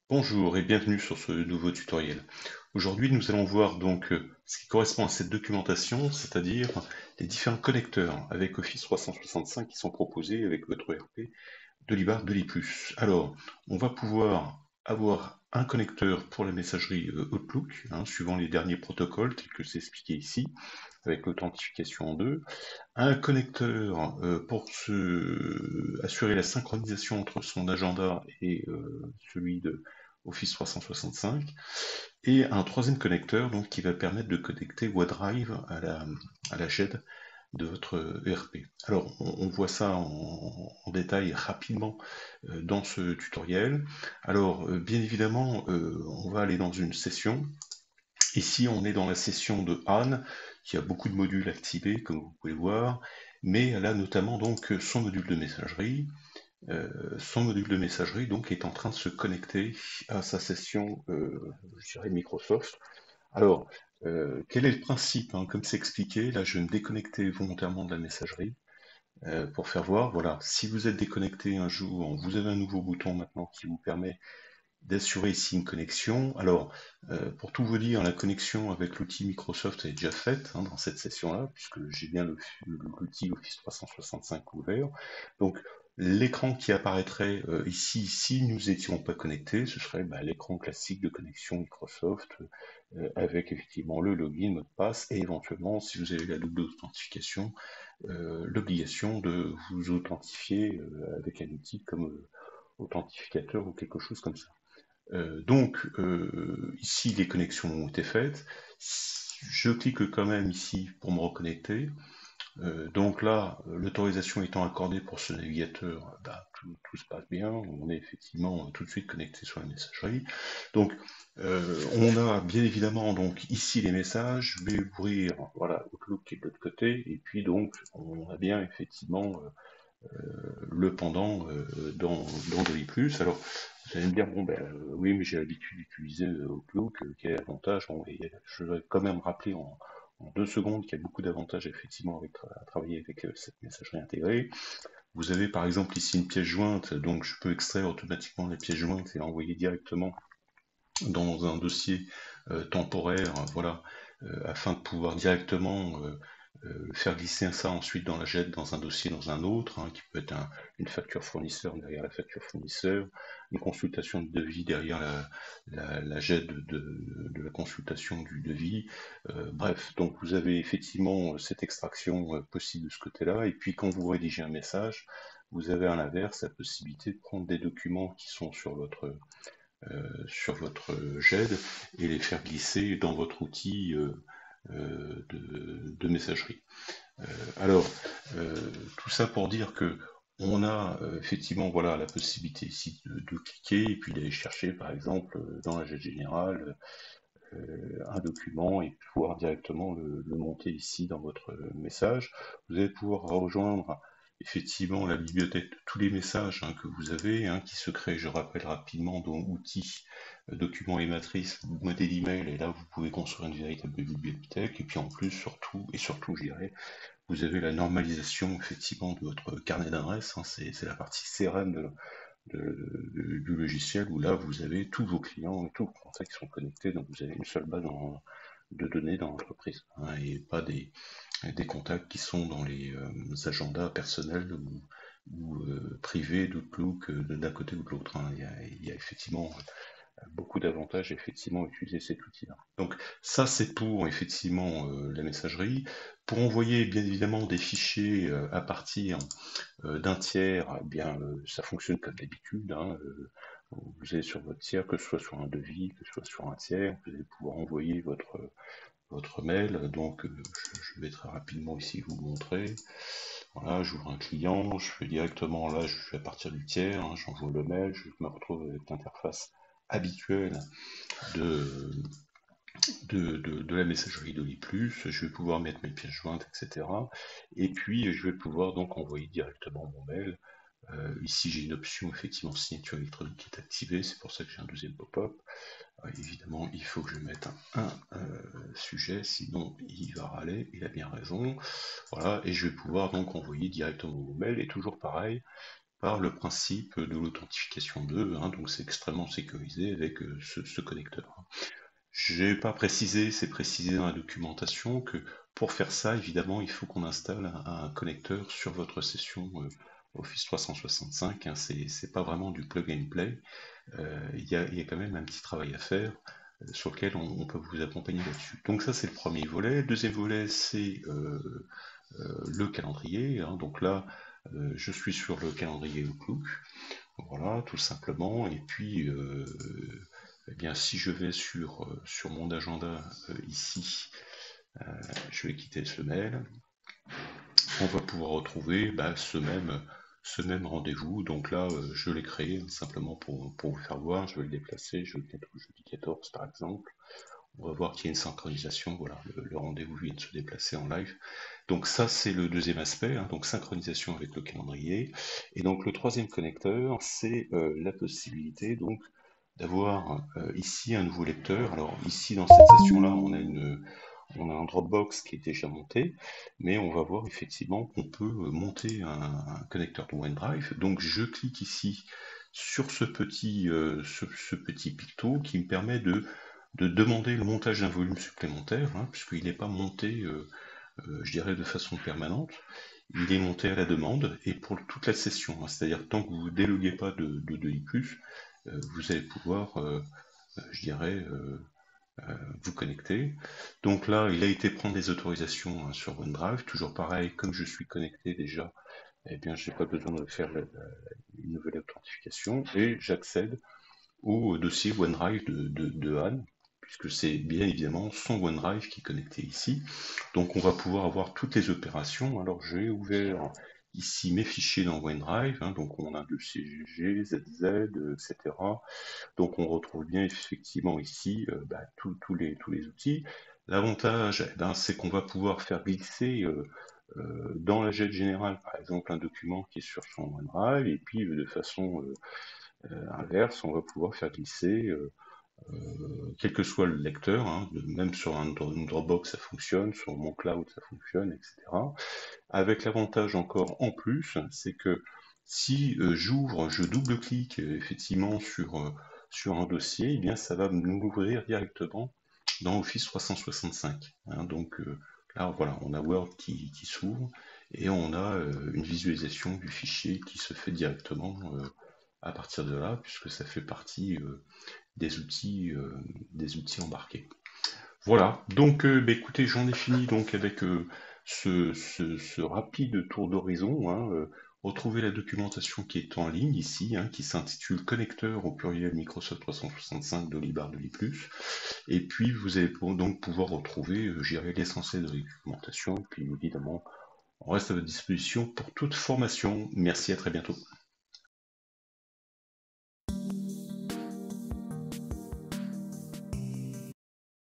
Bonjour et bienvenue sur ce nouveau tutoriel. Aujourd'hui, nous allons voir donc ce qui correspond à cette documentation, c'est-à-dire les différents connecteurs avec Office 365 qui sont proposés avec votre ERP Delibar Deliplus. Alors, on va pouvoir avoir un connecteur pour la messagerie Outlook, suivant les derniers protocoles tels que c'est expliqué ici, avec l'authentification en deux. Un connecteur pour assurer la synchronisation entre son agenda et celui de Office 365, et un troisième connecteur donc, qui va permettre de connecter OneDrive à la GED de votre ERP. Alors, on voit ça en détail rapidement dans ce tutoriel. Alors, bien évidemment, on va aller dans une session. Ici, on est dans la session de Anne, qui a beaucoup de modules activés, comme vous pouvez le voir, mais elle a notamment donc son module de messagerie. Son module de messagerie donc est en train de se connecter à sa session, je dirais Microsoft. Alors, quel est le principe, comme c'est expliqué, là je vais me déconnecter volontairement de la messagerie pour faire voir, voilà, si vous êtes déconnecté un jour, vous avez un nouveau bouton maintenant qui vous permet d'assurer ici une connexion. Alors, pour tout vous dire, la connexion avec l'outil Microsoft est déjà faite dans cette session-là, puisque j'ai bien l'outil Office 365 ouvert. Donc, l'écran qui apparaîtrait ici, si nous n'étions pas connectés, ce serait l'écran classique de connexion Microsoft, avec effectivement le login, mot de passe, et éventuellement, si vous avez la double authentification, l'obligation de vous authentifier avec un outil comme authentificateur ou quelque chose comme ça. Ici, les connexions ont été faites. Je clique quand même ici pour me reconnecter. Donc là, l'autorisation étant accordée pour ce navigateur, tout se passe bien. On est effectivement tout de suite connecté sur la messagerie. Donc, on a bien évidemment donc ici les messages. Je vais ouvrir voilà Outlook qui est de l'autre côté, et puis donc on a bien effectivement le pendant dans Plus. Alors, vous allez me dire, bon, oui, mais j'ai l'habitude d'utiliser Outlook, quel est l'avantage? Bon, je vais quand même rappeler en 2 secondes qu'il y a beaucoup d'avantages effectivement à travailler avec cette messagerie intégrée. Vous avez par exemple ici une pièce jointe, donc je peux extraire automatiquement la pièce jointe et l'envoyer directement dans un dossier temporaire, voilà, afin de pouvoir directement faire glisser ça ensuite dans la GED, dans un dossier, dans un autre, qui peut être une facture fournisseur derrière la facture fournisseur, une consultation de devis derrière la GED de la consultation du devis. Bref, donc vous avez effectivement cette extraction possible de ce côté-là, et puis quand vous rédigez un message, vous avez à l'inverse la possibilité de prendre des documents qui sont sur votre GED et les faire glisser dans votre outil de messagerie. Alors, tout ça pour dire que on a effectivement voilà la possibilité ici de cliquer et puis d'aller chercher par exemple dans la GED générale un document et pouvoir directement le monter ici dans votre message. Vous allez pouvoir rejoindre effectivement la bibliothèque de tous les messages que vous avez, qui se crée, je rappelle rapidement, dans outils, documents et matrices, modèle email, et là vous pouvez construire une véritable bibliothèque, et puis en plus, surtout, je dirais, vous avez la normalisation effectivement de votre carnet d'adresses, c'est la partie CRM du logiciel où là vous avez tous vos clients et tous vos contacts qui sont connectés, donc vous avez une seule base de données dans l'entreprise, et pas des contacts qui sont dans les agendas personnels ou privés d'Outlook d'un côté ou de l'autre. Il y a effectivement beaucoup d'avantages effectivement à utiliser cet outil-là. Donc ça c'est pour effectivement la messagerie. Pour envoyer bien évidemment des fichiers à partir d'un tiers, eh bien ça fonctionne comme d'habitude. Vous allez sur votre tiers, que ce soit sur un devis, que ce soit sur un tiers, vous allez pouvoir envoyer votre mail. Donc je vais très rapidement ici vous montrer. Voilà, j'ouvre un client, je fais directement là, je suis à partir du tiers, j'envoie le mail, je me retrouve avec l'interface habituelle de, de la messagerie d'Oliplus, je vais pouvoir mettre mes pièces jointes, etc. Et puis je vais pouvoir donc envoyer directement mon mail. Ici j'ai une option effectivement signature électronique qui est activée, c'est pour ça que j'ai un deuxième pop-up. Évidemment il faut que je mette un sujet, sinon il va râler, il a bien raison. Voilà, et je vais pouvoir donc envoyer directement mon mail, et toujours pareil, par le principe de l'authentification 2, hein, donc c'est extrêmement sécurisé avec ce connecteur. J'ai pas précisé, c'est précisé dans la documentation que pour faire ça, évidemment, il faut qu'on installe un connecteur sur votre session Office 365. Hein, c'est pas vraiment du plug and play. Il y a quand même un petit travail à faire sur lequel on peut vous accompagner là-dessus. Donc ça, c'est le premier volet. Le deuxième volet, c'est le calendrier. Hein. Donc là, je suis sur le calendrier Outlook. Voilà, tout simplement. Et puis, eh bien, si je vais sur mon agenda ici, je vais quitter ce mail, on va pouvoir retrouver ce même rendez-vous. Donc là, je l'ai créé simplement pour vous faire voir. Je vais le déplacer, je vais le mettre au jeudi 14 par exemple. On va voir qu'il y a une synchronisation. Voilà, le rendez-vous vient de se déplacer en live. Donc ça, c'est le deuxième aspect, hein, donc synchronisation avec le calendrier. Et donc le troisième connecteur, c'est la possibilité donc d'avoir ici un nouveau lecteur. Alors ici dans cette session-là, on a un Dropbox qui est déjà monté, mais on va voir effectivement qu'on peut monter un connecteur de OneDrive. Donc je clique ici sur ce petit picto qui me permet de demander le montage d'un volume supplémentaire, hein, puisqu'il n'est pas monté, je dirais, de façon permanente. Il est monté à la demande et pour toute la session, hein, c'est-à-dire tant que vous ne déloguez pas de I+, vous allez pouvoir, je dirais, vous connecter. Donc là, il a été prendre des autorisations hein, sur OneDrive. Toujours pareil, comme je suis connecté déjà, eh bien, j'ai pas besoin de faire une nouvelle authentification et j'accède au dossier OneDrive de Anne, puisque c'est bien évidemment son OneDrive qui est connecté ici. Donc on va pouvoir avoir toutes les opérations. Alors j'ai ouvert ici mes fichiers dans OneDrive, hein, donc on a le CGG, ZZ, etc. Donc on retrouve bien effectivement ici tous les outils. L'avantage, eh ben, c'est qu'on va pouvoir faire glisser dans la jet générale, par exemple, un document qui est sur son OneDrive, et puis de façon inverse, on va pouvoir faire glisser, quel que soit le lecteur, hein, même sur une Dropbox ça fonctionne, sur mon cloud ça fonctionne, etc. Avec l'avantage encore en plus, c'est que si je double-clique effectivement sur un dossier, eh bien ça va m'ouvrir directement dans Office 365. Hein, donc là, voilà, on a Word qui s'ouvre et on a une visualisation du fichier qui se fait directement à partir de là, puisque ça fait partie des outils embarqués. Voilà, donc écoutez, j'en ai fini donc avec ce rapide tour d'horizon. Hein, retrouvez la documentation qui est en ligne ici, hein, qui s'intitule Connecteur au pluriel Microsoft 365 d'Olibar de l'I+. Et puis vous allez donc pouvoir retrouver, j'irai l'essentiel de la documentation. Et puis évidemment, on reste à votre disposition pour toute formation. Merci, à très bientôt.